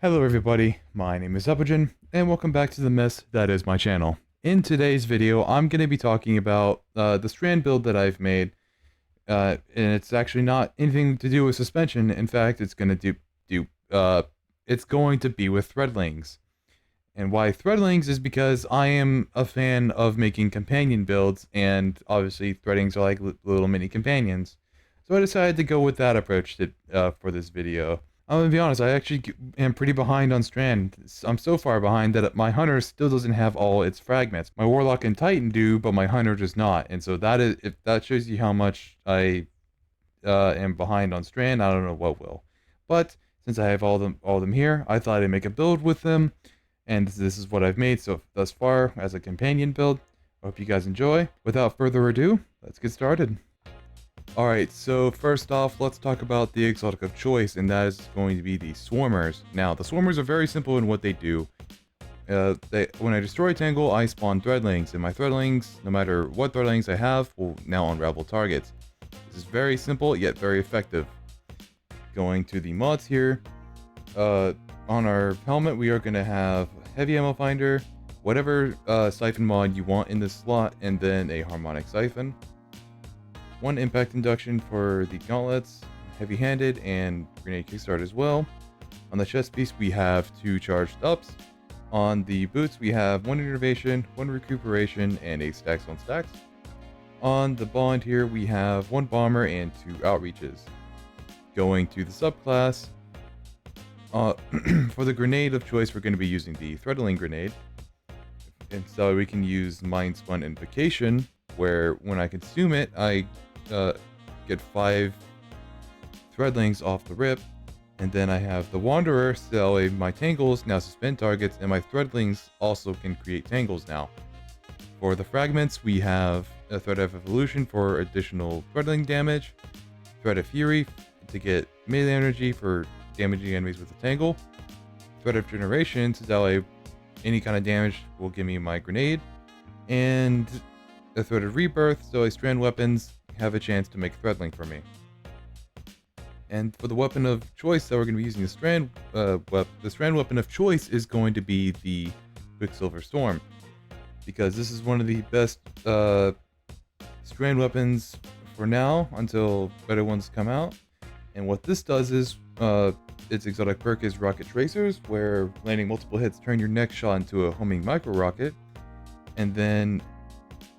Hello everybody, my name is Epigen, and welcome back to the mess that is my channel. In today's video, I'm going to be talking about the Strand build that I've made, and it's actually not anything to do with suspension. In fact, it's going to it's going to be with threadlings. And why threadlings is because I am a fan of making companion builds, and obviously threadlings are like little mini companions. So I decided to go with that approach for this video. I'm gonna be honest, I actually am pretty behind on Strand. I'm so far behind that my Hunter still doesn't have all its fragments. My Warlock and Titan do, but my Hunter does not. And so if that shows you how much I am behind on Strand, I don't know what will. But since I have all them here, I thought I'd make a build with them, and this is what I've made so thus far as a companion build. I hope you guys enjoy. Without further ado, let's get started. Alright, so first off, let's talk about the exotic of choice, and that is going to be the Swarmers. Now, the Swarmers are very simple in what they do. When I destroy a tangle, I spawn Threadlings, and my Threadlings, no matter what Threadlings I have, will now unravel targets. This is very simple, yet very effective. Going to the mods here, on our helmet, we are going to have Heavy Ammo Finder, whatever siphon mod you want in this slot, and then a Harmonic Siphon. One impact induction for the gauntlets, heavy-handed, and grenade kickstart as well. On the chest piece, we have 2 charged ups. On the boots, we have 1 innervation, 1 recuperation, and 8 stacks on stacks. On the bond here, we have 1 bomber and 2 outreaches. Going to the subclass, for the grenade of choice, we're going to be using the Threadling grenade. And so we can use Mind Spun Invocation, where when I consume it, I get 5 threadlings off the rip, and then I have the Wanderer, so my tangles now suspend targets, and my threadlings also can create tangles now. For the fragments, we have a Thread of Evolution for additional threadling damage, Thread of Fury to get melee energy for damaging enemies with a tangle, Thread of Generation to ally any kind of damage will give me my grenade, and a Thread of Rebirth, so Strand weapons have a chance to make Threadling for me. And for the weapon of choice that we're going to be using, the Strand weapon of choice is going to be the Quicksilver Storm, because this is one of the best Strand weapons for now until better ones come out. And what this does is, its exotic perk is Rocket Tracers, where landing multiple hits turn your next shot into a homing micro rocket, and then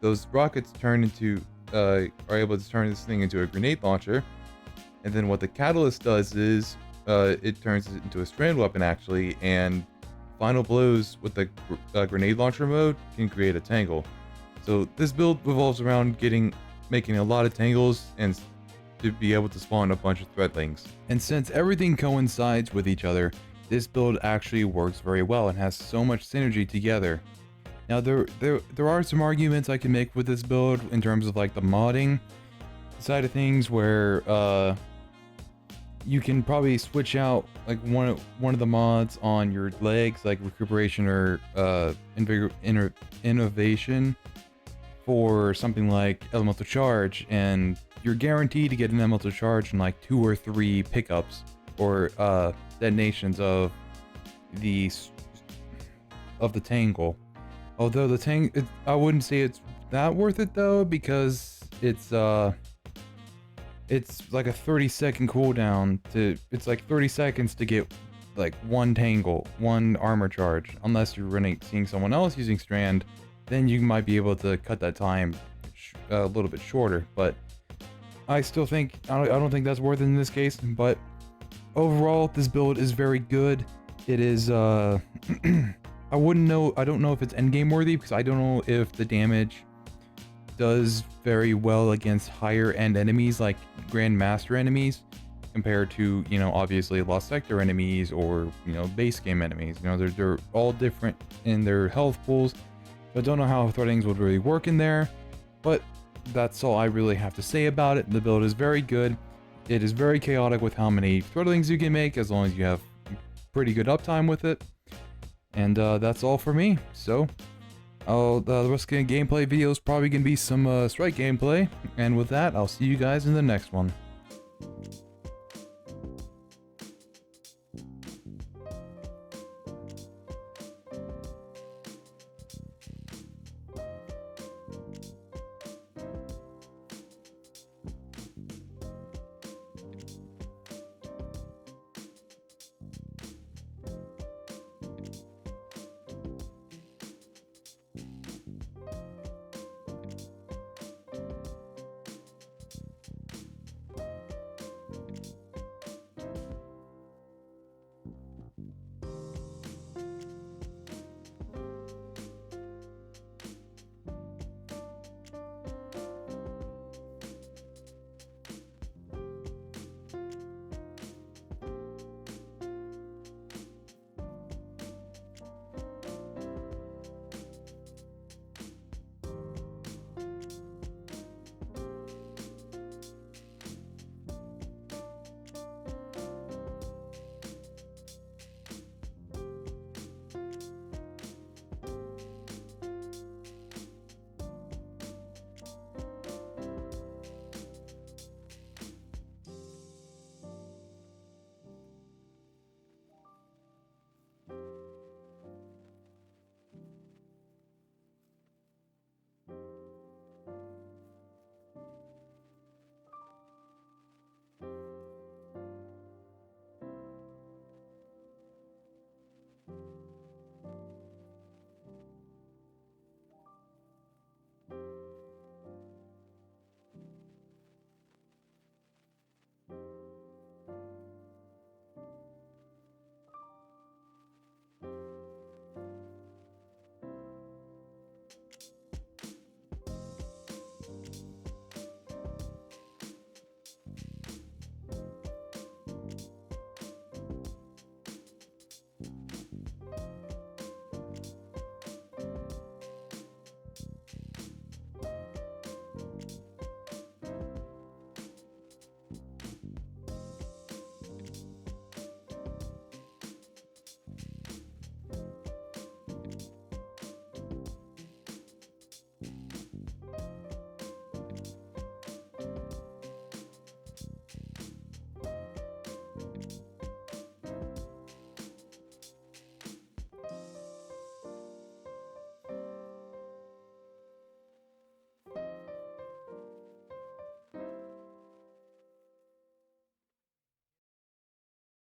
those rockets are able to turn this thing into a grenade launcher. And then what the catalyst does is it turns it into a Strand weapon actually, and final blows with the grenade launcher mode can create a tangle. So this build revolves around making a lot of tangles and to be able to spawn a bunch of threadlings. And since everything coincides with each other, this build actually works very well and has so much synergy together. Now there are some arguments I can make with this build in terms of like the modding side of things, where you can probably switch out like one of the mods on your legs, like recuperation or innovation, for something like elemental charge, and you're guaranteed to get an elemental charge in like 2 or 3 pickups or detonations of the tangle. Although I wouldn't say it's that worth it though, because it's like a 30-second cooldown it's like 30 seconds to get like 1 tangle, 1 armor charge, unless you're seeing someone else using Strand, then you might be able to cut that time a little bit shorter. But I still think, I don't think that's worth it in this case. But overall, this build is very good. It is I don't know if it's endgame worthy, because I don't know if the damage does very well against higher end enemies like Grandmaster enemies compared to, obviously Lost Sector enemies or, base game enemies. They're all different in their health pools. So I don't know how threadlings would really work in there, but that's all I really have to say about it. The build is very good. It is very chaotic with how many threadlings you can make, as long as you have pretty good uptime with it. And that's all for me. So the rest of the gameplay video is probably going to be some strike gameplay. And with that, I'll see you guys in the next one.